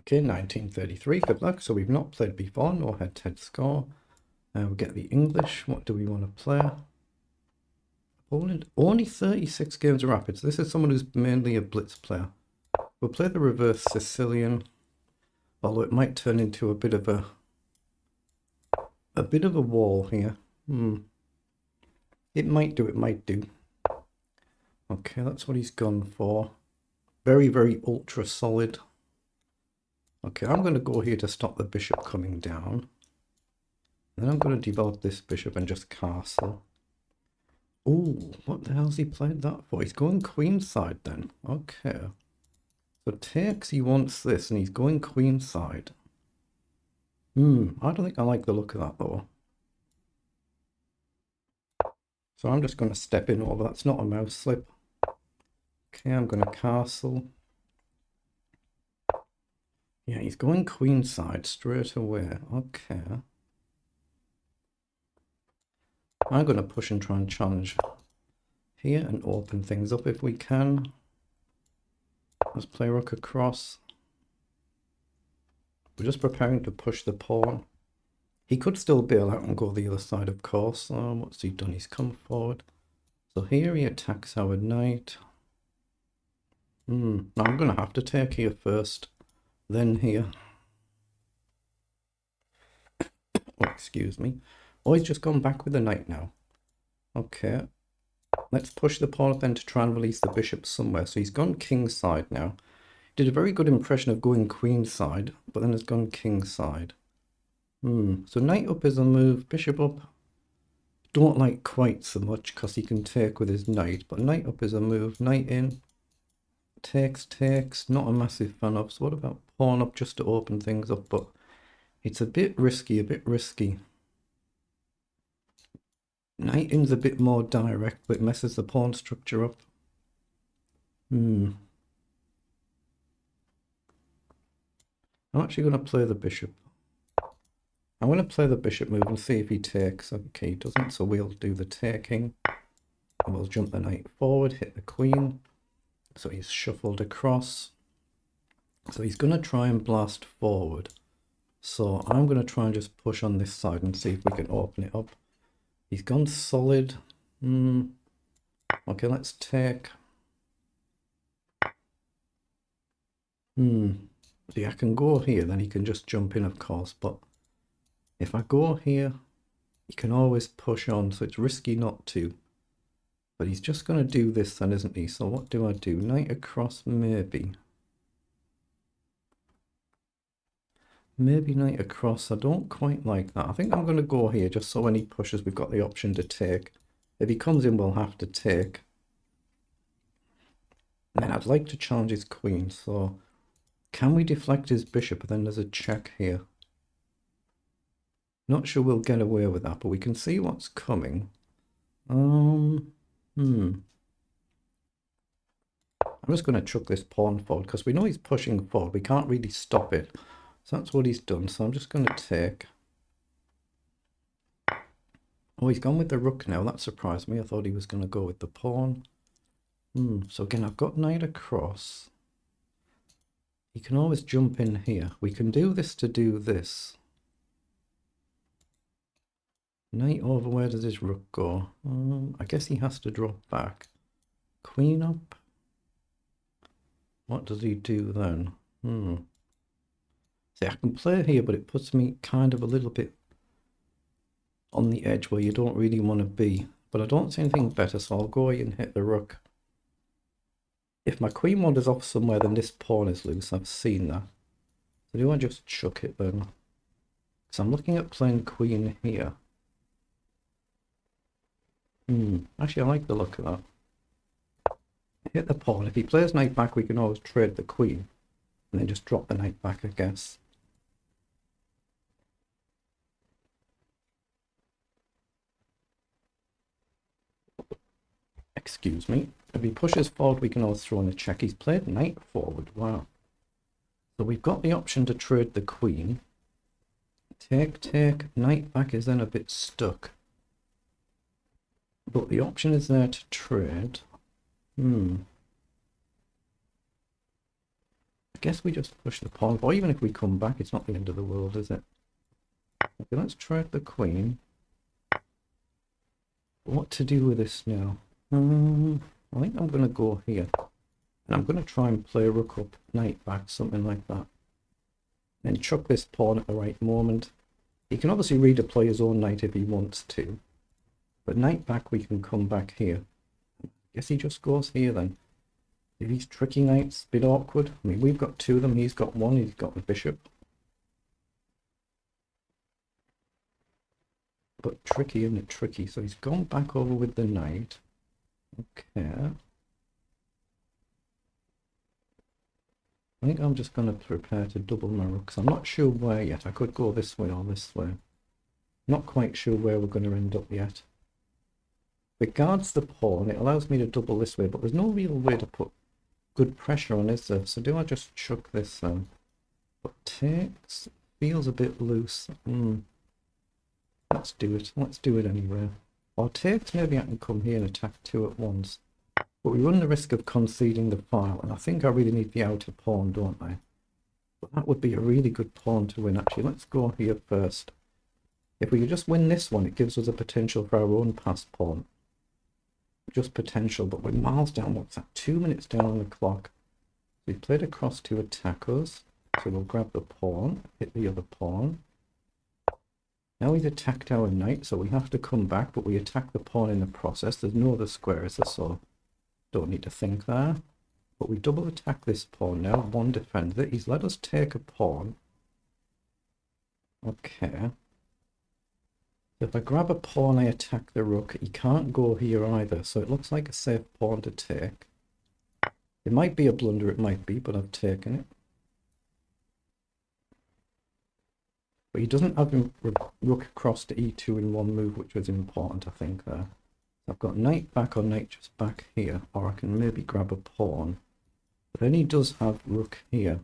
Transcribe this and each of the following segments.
Okay, 1933, good luck. So we've not played before, no head-to-head score. We'll get the English. What do we want to play? Poland, only 36 games of Rapids. This is someone who's mainly a blitz player. We'll play the reverse Sicilian, although it might turn into a bit of a wall here. It might do, it might do. Okay, that's what he's gone for. Very, very ultra solid. Okay, I'm going to go here to stop the bishop coming down. Then I'm going to develop this bishop and just castle. Oh, what the hell's he played that for? He's going queenside then. Okay. So takes, he wants this, and he's going queenside. I don't think I like the look of that though. So I'm just going to step in over. That's not a mouse slip. Okay, I'm going to castle. Yeah, he's going queenside straight away. Okay. I'm going to push and try and challenge here and open things up if we can. Let's play rook across. We're just preparing to push the pawn. He could still bail out and go the other side, of course. What's he done? He's come forward. So here he attacks our knight. Now I'm going to have to take here first, then here. Oh, excuse me. Oh, he's just gone back with the knight now. Okay. Let's push the pawn up then to try and release the bishop somewhere. So he's gone kingside now. Did a very good impression of going queenside, but then has gone kingside. So knight up is a move, bishop up. Don't like quite so much because he can take with his knight, but knight up is a move. Knight in. Takes, not a massive fan of. So what about pawn up just to open things up? But it's a bit risky, Knight in's a bit more direct, but it messes the pawn structure up. I'm actually going to play the bishop. I'm going to play the bishop move and see if he takes. Okay, he doesn't, so we'll do the taking. And we'll jump the knight forward, hit the queen. So he's shuffled across. So he's going to try and blast forward. So I'm going to try and just push on this side and see if we can open it up. He's gone solid. Okay, let's take. See, I can go here, then he can just jump in, of course. But if I go here, he can always push on, so it's risky not to. But he's just going to do this then, isn't he? So what do I do? Knight across, maybe. Maybe knight across. I don't quite like that. I think I'm going to go here just so when he pushes, we've got the option to take. If he comes in, we'll have to take. And then I'd like to challenge his queen. So can we deflect his bishop? Then there's a check here. Not sure we'll get away with that, but we can see what's coming. I'm just going to chuck this pawn forward because we know he's pushing forward. We can't really stop it. So that's what he's done. So I'm just going to take. Oh, he's gone with the rook now. That surprised me. I thought he was going to go with the pawn. So again, I've got knight across. He can always jump in here. We can do this to do this. Knight over, where does his rook go? I guess he has to drop back. Queen up. What does he do then? See, I can play here, but it puts me kind of a little bit on the edge where you don't really want to be. But I don't see anything better, so I'll go and hit the rook. If my queen wanders off somewhere, then this pawn is loose. I've seen that. So do I just chuck it then? Because I'm looking at playing queen here. Actually, I like the look of that. Hit the pawn. If he plays knight back, we can always trade the queen. And then just drop the knight back, I guess. Excuse me. If he pushes forward, we can always throw in a check. He's played knight forward. Wow. So we've got the option to trade the queen. Take. Knight back is then a bit stuck. But the option is there to trade. guess we just push the pawn, or even if we come back, it's not the end of the world, is it? Okay, let's trade the queen. What to do with this now? I think I'm going to go here. And I'm going to try and play rook up, knight back, something like that. Then chuck this pawn at the right moment. He can obviously redeploy his own knight if he wants to. But knight back, we can come back here. I guess he just goes here then. If he's tricky knights, a bit awkward. I mean, we've got two of them. He's got one. He's got the bishop. But tricky, isn't it? Tricky. So he's gone back over with the knight. Okay. I think I'm just going to prepare to double my rooks. I'm not sure where yet. I could go this way or this way. Not quite sure where we're going to end up yet. Regards the pawn, it allows me to double this way, but there's no real way to put good pressure on, is there? So do I just chuck this then? But takes feels a bit loose. Let's do it. Let's do it anyway. Or takes, maybe I can come here and attack two at once. But we run the risk of conceding the file, and I think I really need the outer pawn, don't I? But that would be a really good pawn to win, actually. Let's go here first. If we could just win this one, it gives us a potential for our own passed pawn. Just potential, but we're miles down. What's that? 2 minutes down on the clock. We played across to attack us. So we'll grab the pawn, hit the other pawn. Now he's attacked our knight, so we have to come back, but we attack the pawn in the process. There's no other squares, so don't need to think there. But we double attack this pawn now. One defends it. He's let us take a pawn. Okay. If I grab a pawn, I attack the rook. He can't go here either, so it looks like a safe pawn to take. It might be a blunder, it might be, but I've taken it. But he doesn't have him rook across to e2 in one move, which was important, I think, there. So I've got knight back or knight just back here, or I can maybe grab a pawn. But then he does have rook here.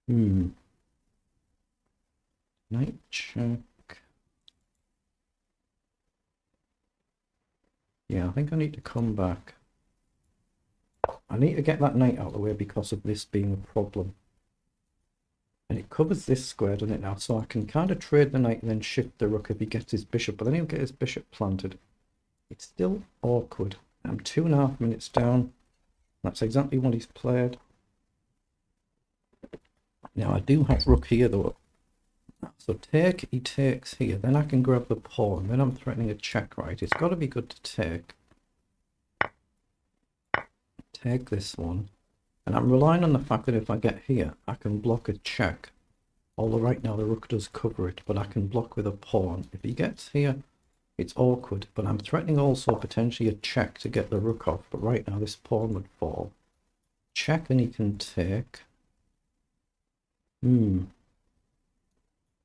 Knight check. Yeah, I think I need to come back. I need to get that knight out of the way because of this being a problem. And it covers this square, doesn't it now? So I can kind of trade the knight and then shift the rook if he gets his bishop. But then he'll get his bishop planted. It's still awkward. I'm 2.5 minutes down. That's exactly what he's played. Now I do have rook here though. So take, he takes here. Then I can grab the pawn. Then I'm threatening a check, right? It's got to be good to take. Take this one. And I'm relying on the fact that if I get here, I can block a check. Although right now the rook does cover it, but I can block with a pawn. If he gets here, it's awkward. But I'm threatening also potentially a check to get the rook off. But right now this pawn would fall. Check and he can take.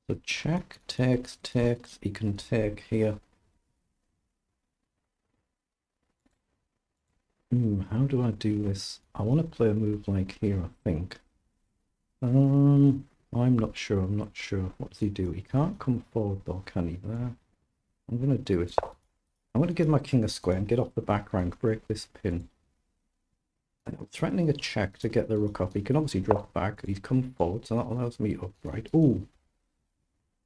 So check, takes, he can take here. How do I do this? I want to play a move like here, I think. I'm not sure, What's he do? He can't come forward though, can he? There. I'm going to do it. I'm going to give my king a square and get off the back rank, break this pin. And I'm threatening a check to get the rook off. He can obviously drop back. He's come forward, so that allows me up, right? Ooh.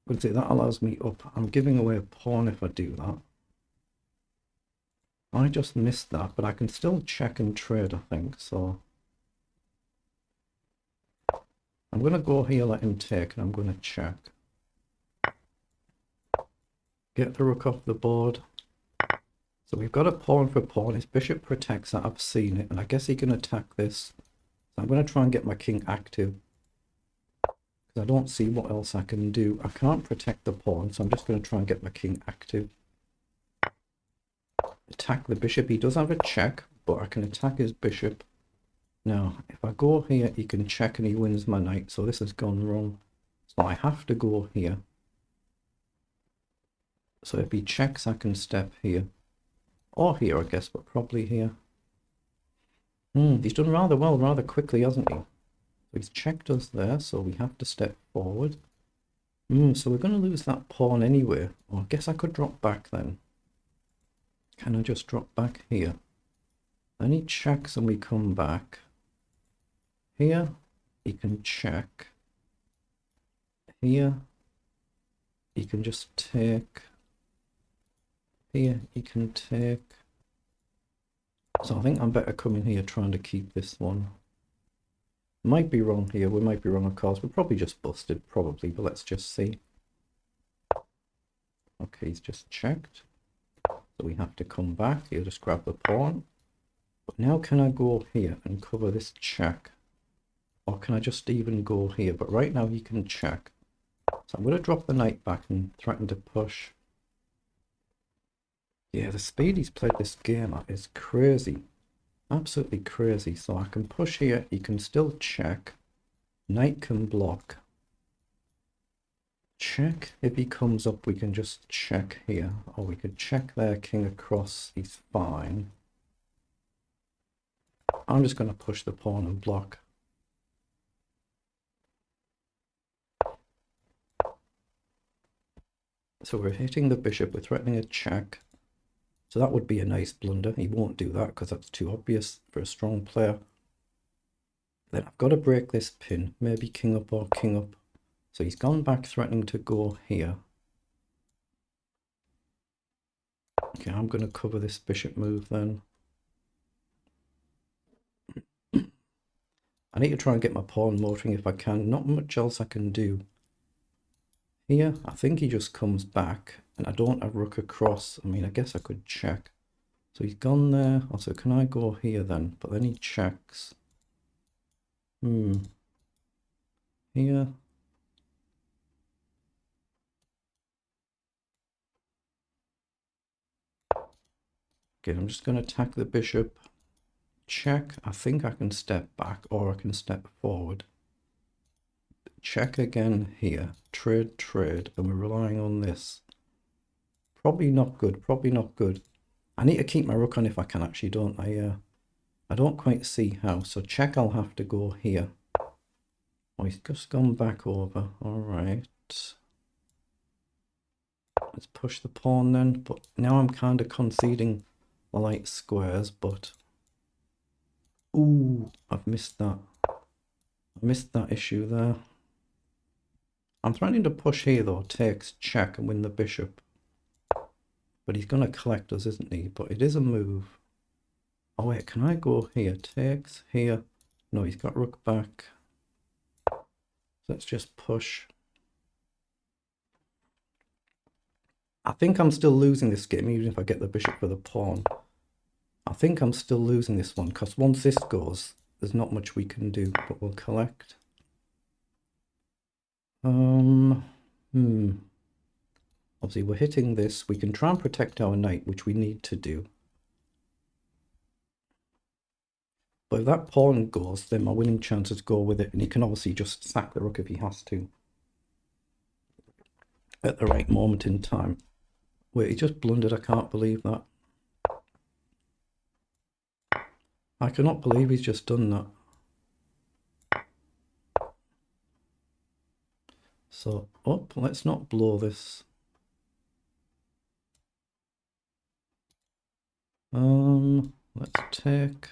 But that allows me up. I'm giving away a pawn if I do that. I just missed that, but I can still check and trade, I think, so. I'm going to go here, let him take, and I'm going to check. Get the rook off the board. So we've got a pawn for pawn. His bishop protects that. I've seen it, and I guess he can attack this. So I'm going to try and get my king active. Because I don't see what else I can do. I can't protect the pawn, so I'm just going to try and get my king active. Attack the bishop. He does have a check, but I can attack his bishop. Now, if I go here, he can check and he wins my knight. So this has gone wrong. So I have to go here. So if he checks, I can step here. Or here, I guess, but probably here. He's done rather well, rather quickly, hasn't he? So he's checked us there, so we have to step forward. So we're going to lose that pawn anyway. Or I guess I could drop back then. Can I just drop back here? Then he checks and we come back. Here. he can check. Here, he can just take. Here, he can take. So I think I'm better coming here trying to keep this one. Might be wrong here. We might be wrong, of course. We're probably just busted, probably, but let's just see. Okay, he's just checked. So we have to come back. He'll just grab the pawn. But now can I go here and cover this check? Or can I just even go here? But right now he can check. So I'm going to drop the knight back and threaten to push. Yeah, the speed he's played this game at is crazy. Absolutely crazy. So I can push here. He can still check. Knight can block. Check. If he comes up, we can just check here. Or we could check there, king across. He's fine. I'm just going to push the pawn and block. So we're hitting the bishop. We're threatening a check. So that would be a nice blunder. He won't do that because that's too obvious for a strong player. Then I've got to break this pin. Maybe king up or king up. So he's gone back threatening to go here. Okay, I'm going to cover this bishop move then. I need to try and get my pawn motoring if I can. Not much else I can do. Here, I think he just comes back. And I don't have rook across. I mean, I guess I could check. So he's gone there. Also, can I go here then? But then he checks. Here. Okay, I'm just going to attack the bishop. Check. I think I can step back or I can step forward. Check again here. Trade, trade. And we're relying on this. Probably not good. Probably not good. I need to keep my rook on if I can actually, don't I? I don't quite see how. So check, I'll have to go here. Oh, he's just gone back over. All right. Let's push the pawn then. But now I'm kind of conceding the light squares, but... Ooh, I've missed that. I missed that issue there. I'm threatening to push here though. Takes, check, and win the bishop. But he's going to collect us, isn't he? But it is a move. Oh wait, can I go here? Takes, here. No, he's got rook back. Let's just push. I think I'm still losing this game, even if I get the bishop for the pawn. I think I'm still losing this one, because once this goes, there's not much we can do, but we'll collect. Obviously, we're hitting this. We can try and protect our knight, which we need to do. But if that pawn goes, then my winning chances go with it, and he can obviously just sack the rook if he has to. At the right moment in time. Wait, he just blundered. I can't believe that. I cannot believe he's just done that. So, let's not blow this. Let's take...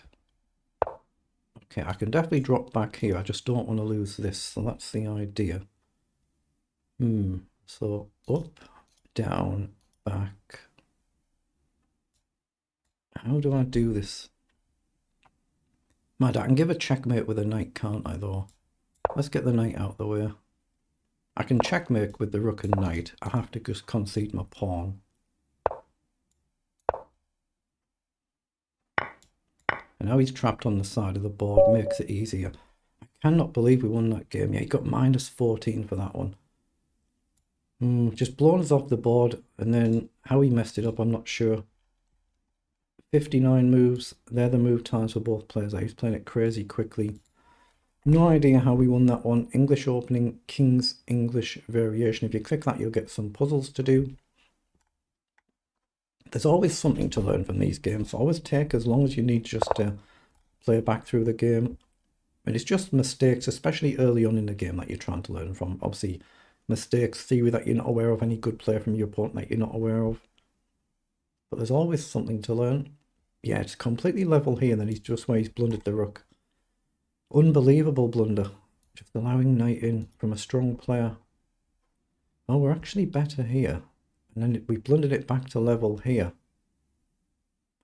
Okay, I can definitely drop back here. I just don't want to lose this, so that's the idea. So, up, down, back. How do I do this? Mad, I can give a checkmate with a knight, can't I, though? Let's get the knight out the way. I can checkmate with the rook and knight. I have to just concede my pawn. And now he's trapped on the side of the board. Makes it easier. I cannot believe we won that game. Yeah, he got -14 for that one. Just blown us off the board. And then how he messed it up, I'm not sure. 59 moves. They're the move times for both players. He's playing it crazy quickly. No idea how we won that one. English opening, King's English variation. If you click that, you'll get some puzzles to do. There's always something to learn from these games. Always take as long as you need just to play back through the game. And it's just mistakes, especially early on in the game, that you're trying to learn from. Obviously, mistakes, theory that you're not aware of, any good player from your opponent that you're not aware of. But there's always something to learn. Yeah, it's completely level here, and then he's just where he's blundered the rook. Unbelievable blunder. Just allowing knight in from a strong player. Oh, we're actually better here. And then we blundered it back to level here.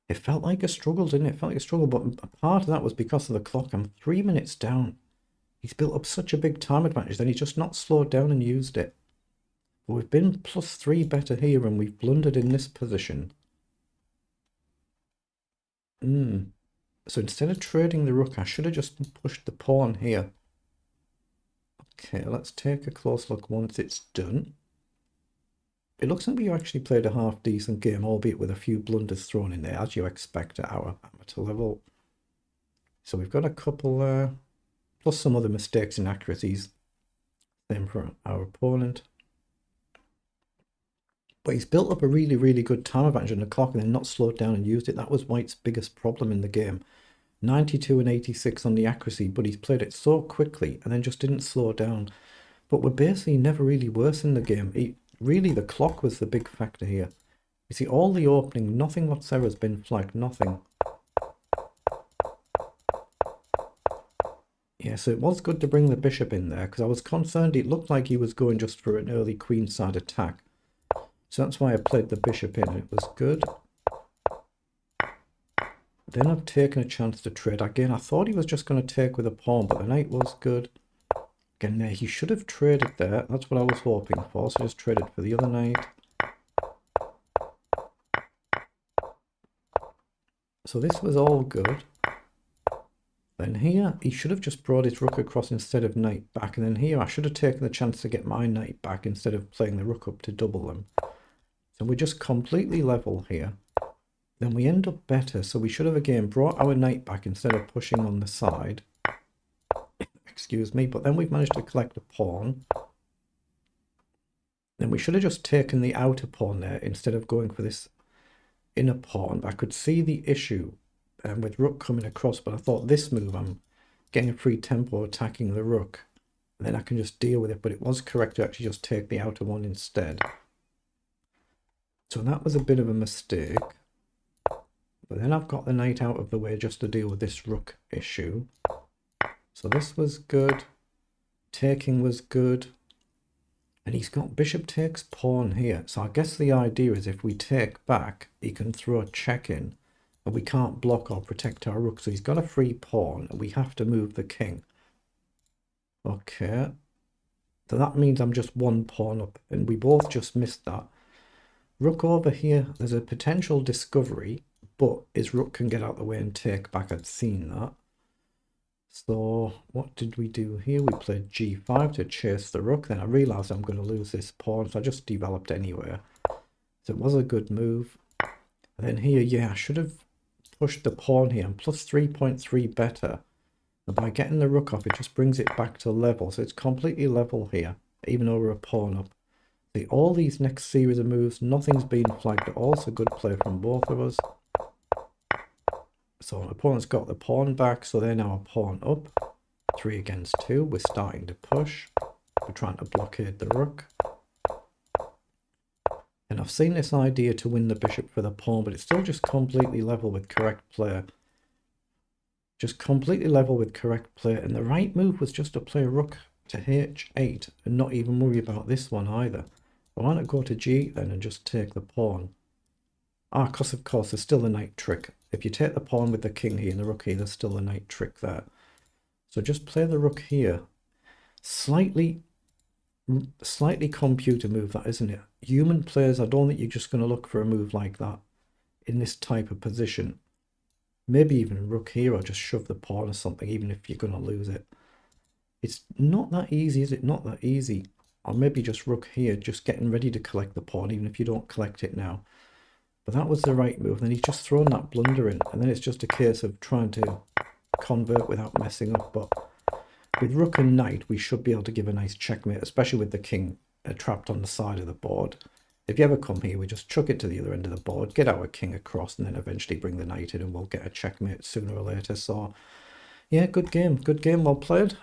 It felt like a struggle, didn't it? It felt like a struggle, but a part of that was because of the clock. I'm 3 minutes down. He's built up such a big time advantage, then he's just not slowed down and used it. But we've been +3 better here, and we've blundered in this position. So instead of trading the rook, I should have just pushed the pawn here. Okay, let's take a close look once it's done. It looks like we actually played a half decent game, albeit with a few blunders thrown in there, as you expect at our amateur level. So we've got a couple, plus some other mistakes and inaccuracies. Same for our opponent. But he's built up a really, really good time advantage on the clock and then not slowed down and used it. That was White's biggest problem in the game. 92 and 86 on the accuracy, but he's played it so quickly and then just didn't slow down. But we're basically never really worse in the game. Really, the clock was the big factor here. You see, all the opening, nothing whatsoever has been flagged, nothing. Yeah, so it was good to bring the bishop in there, because I was concerned it looked like he was going just for an early queenside attack. So that's why I played the bishop in. It was good. Then I've taken a chance to trade. Again, I thought he was just going to take with a pawn, but the knight was good. Again, there, he should have traded there. That's what I was hoping for. So just traded for the other knight. So this was all good. Then here, he should have just brought his rook across instead of knight back. And then here, I should have taken the chance to get my knight back instead of playing the rook up to double them. So we're just completely level here. Then we end up better. So we should have, again, brought our knight back instead of pushing on the side. Excuse me. But then we've managed to collect a pawn. Then we should have just taken the outer pawn there instead of going for this inner pawn. But I could see the issue with rook coming across. But I thought this move, I'm getting a free tempo attacking the rook. And then I can just deal with it. But it was correct to actually just take the outer one instead. So that was a bit of a mistake. But then I've got the knight out of the way just to deal with this rook issue. So this was good. Taking was good. And he's got bishop takes pawn here. So I guess the idea is if we take back, he can throw a check in. And we can't block or protect our rook. So he's got a free pawn. And we have to move the king. Okay. So that means I'm just one pawn up. And we both just missed that. Rook over here. There's a potential discovery. But his rook can get out of the way and take back. I'd seen that. So what did we do here? We played g5 to chase the rook. Then I realized I'm going to lose this pawn. So I just developed anywhere. So it was a good move. And then here, yeah, I should have pushed the pawn here. I'm plus 3.3 better. And by getting the rook off, it just brings it back to level. So it's completely level here, even though we're a pawn up. See, all these next series of moves, nothing's been flagged at all. So good play from both of us. So opponent's got the pawn back, so they're now a pawn up. 3 against 2. We're starting to push. We're trying to blockade the rook. And I've seen this idea to win the bishop for the pawn, but it's still just completely level with correct play. Just completely level with correct play. And the right move was just to play rook to h8 and not even worry about this one either. But why not go to g8 then and just take the pawn? Ah, because of course there's still the knight trick. If you take the pawn with the king here and the rook here, there's still the knight trick there. So just play the rook here. Slightly computer move that, isn't it? Human players, I don't think you're just going to look for a move like that in this type of position. Maybe even rook here or just shove the pawn or something, even if you're going to lose it. It's not that easy, is it? Not that easy. Or maybe just rook here, just getting ready to collect the pawn, even if you don't collect it now. But that was the right move. And then he's just thrown that blunder in. And then it's just a case of trying to convert without messing up. But with rook and knight, we should be able to give a nice checkmate, especially with the king trapped on the side of the board. If you ever come here, we just chuck it to the other end of the board, get our king across, and then eventually bring the knight in, and we'll get a checkmate sooner or later. So, yeah, good game. Good game. Well played.